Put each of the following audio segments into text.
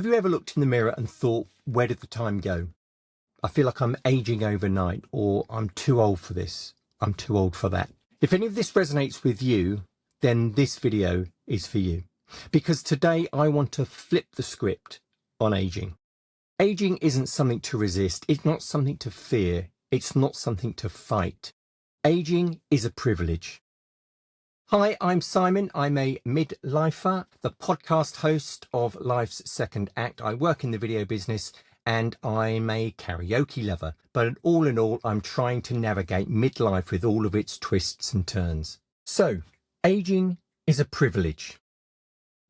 Have you ever looked in the mirror and thought, where did the time go? I feel like I'm aging overnight, or I'm too old for this, I'm too old for that. If any of this resonates with you, then this video is for you. Because today I want to flip the script on aging. Aging isn't something to resist, it's not something to fear, it's not something to fight. Aging is a privilege. Hi, I'm Simon. I'm a midlifer, the podcast host of Life's Second Act. I work in the video business and I'm a karaoke lover. But all in all, I'm trying to navigate midlife with all of its twists and turns. So, aging is a privilege.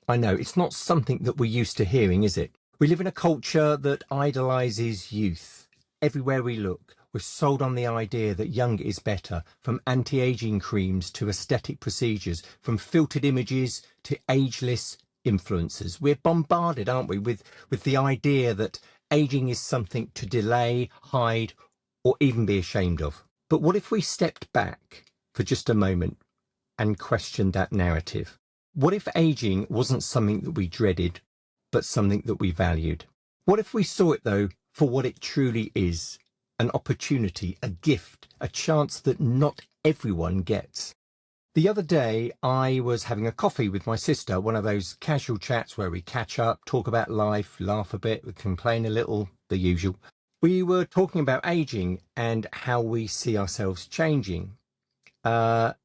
I know, it's not something that we're used to hearing, is it? We live in a culture that idolizes youth. Everywhere we look, we're sold on the idea that younger is better, from anti-aging creams to aesthetic procedures, from filtered images to ageless influencers. We're bombarded, aren't we, with the idea that aging is something to delay, hide, or even be ashamed of. But what if we stepped back for just a moment and questioned that narrative? What if aging wasn't something that we dreaded, but something that we valued? What if we saw it, though, for what it truly is? An opportunity, a gift, a chance that not everyone gets. The other day, I was having a coffee with my sister, one of those casual chats where we catch up, talk about life, laugh a bit, we complain a little, the usual. We were talking about aging and how we see ourselves changing. And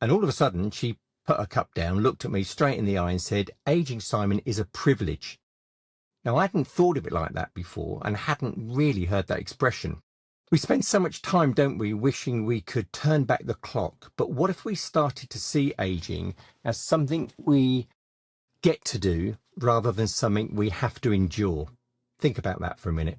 all of a sudden, she put her cup down, looked at me straight in the eye and said, "Aging, Simon, is a privilege." Now, I hadn't thought of it like that before and hadn't really heard that expression. We spend so much time, don't we, wishing we could turn back the clock. But what if we started to see aging as something we get to do rather than something we have to endure? Think about that for a minute.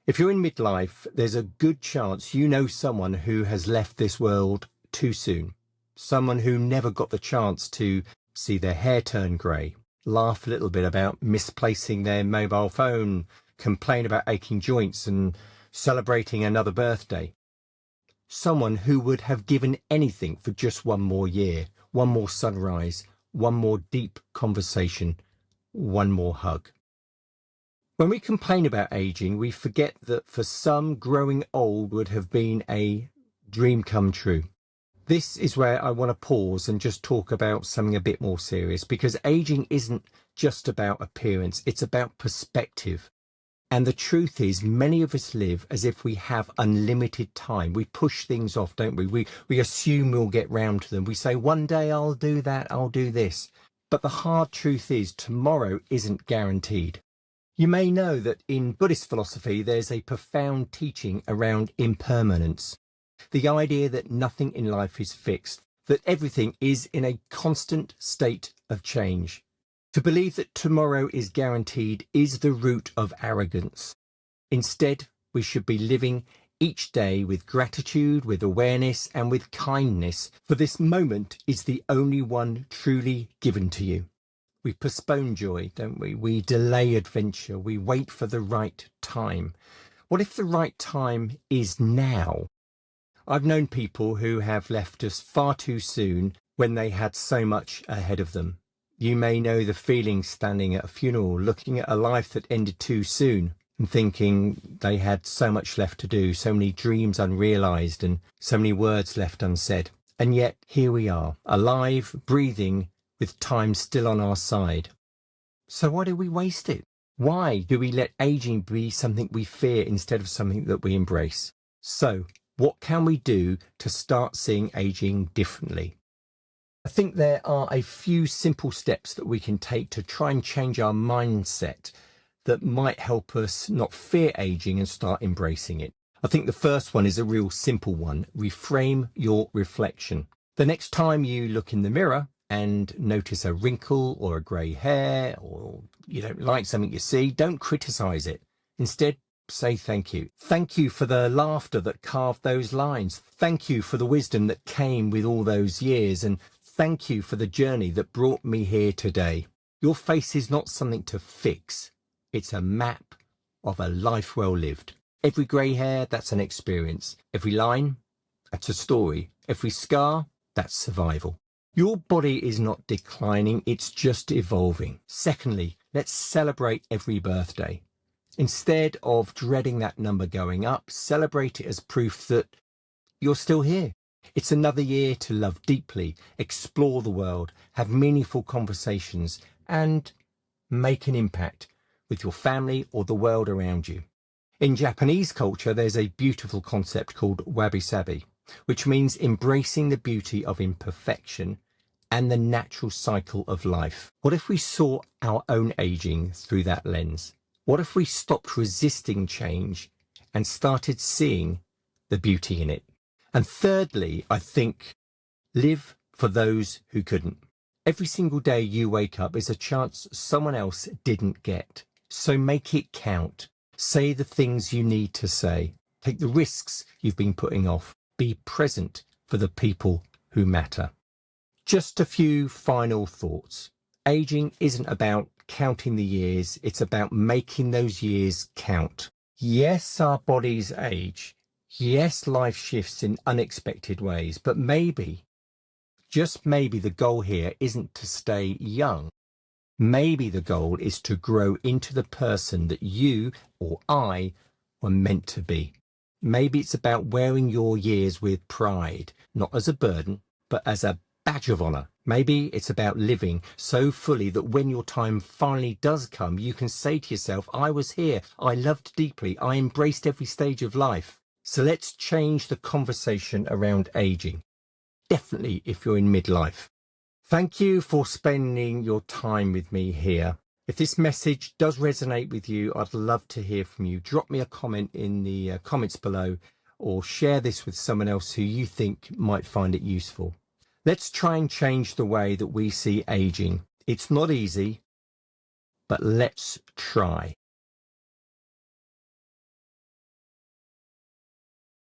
If you're in midlife, there's a good chance you know someone who has left this world too soon. Someone who never got the chance to see their hair turn grey, laugh a little bit about misplacing their mobile phone, complain about aching joints and celebrating another birthday. Someone who would have given anything for just one more year, one more sunrise, one more deep conversation, one more hug. When we complain about aging, we forget that for some, growing old would have been a dream come true. This is where I want to pause and just talk about something a bit more serious, because aging isn't just about appearance, it's about perspective. And the truth is, many of us live as if we have unlimited time. We push things off, don't we? We assume we'll get round to them. We say, one day I'll do that, I'll do this. But the hard truth is, tomorrow isn't guaranteed. You may know that in Buddhist philosophy, there's a profound teaching around impermanence. The idea that nothing in life is fixed, that everything is in a constant state of change. To believe that tomorrow is guaranteed is the root of arrogance. Instead, we should be living each day with gratitude, with awareness, and with kindness, for this moment is the only one truly given to you. We postpone joy, don't we? We delay adventure. We wait for the right time. What if the right time is now? I've known people who have left us far too soon when they had so much ahead of them. You may know the feeling standing at a funeral, looking at a life that ended too soon and thinking they had so much left to do, so many dreams unrealized and so many words left unsaid. And yet here we are, alive, breathing, with time still on our side. So why do we waste it? Why do we let aging be something we fear instead of something that we embrace? So what can we do to start seeing aging differently? I think there are a few simple steps that we can take to try and change our mindset that might help us not fear aging and start embracing it. I think the first one is a real simple one. Reframe your reflection. The next time you look in the mirror and notice a wrinkle or a grey hair, or you don't like something you see, don't criticize it. Instead, say thank you. Thank you for the laughter that carved those lines. Thank you for the wisdom that came with all those years. And thank you for the journey that brought me here today. Your face is not something to fix. It's a map of a life well lived. Every grey hair, that's an experience. Every line, that's a story. Every scar, that's survival. Your body is not declining, it's just evolving. Secondly, Let's celebrate every birthday. Instead of dreading that number going up, celebrate it as proof that you're still here. It's another year to love deeply, explore the world, have meaningful conversations, and make an impact with your family or the world around you. In Japanese culture, there's a beautiful concept called wabi-sabi, which means embracing the beauty of imperfection and the natural cycle of life. What if we saw our own aging through that lens? What if we stopped resisting change and started seeing the beauty in it? And thirdly, I think, live for those who couldn't. Every single day you wake up is a chance someone else didn't get. So make it count. Say the things you need to say. Take the risks you've been putting off. Be present for the people who matter. Just a few final thoughts. Aging isn't about counting the years, it's about making those years count. Yes, our bodies age. Yes, life shifts in unexpected ways, but maybe, just maybe, the goal here isn't to stay young. Maybe the goal is to grow into the person that you or I were meant to be. Maybe it's about wearing your years with pride, not as a burden, but as a badge of honor. Maybe it's about living so fully that when your time finally does come, you can say to yourself, I was here, I loved deeply, I embraced every stage of life. So let's change the conversation around aging. Definitely if you're in midlife. Thank you for spending your time with me here. If this message does resonate with you, I'd love to hear from you. Drop me a comment in the comments below, or share this with someone else who you think might find it useful. Let's try and change the way that we see aging. It's not easy, but let's try.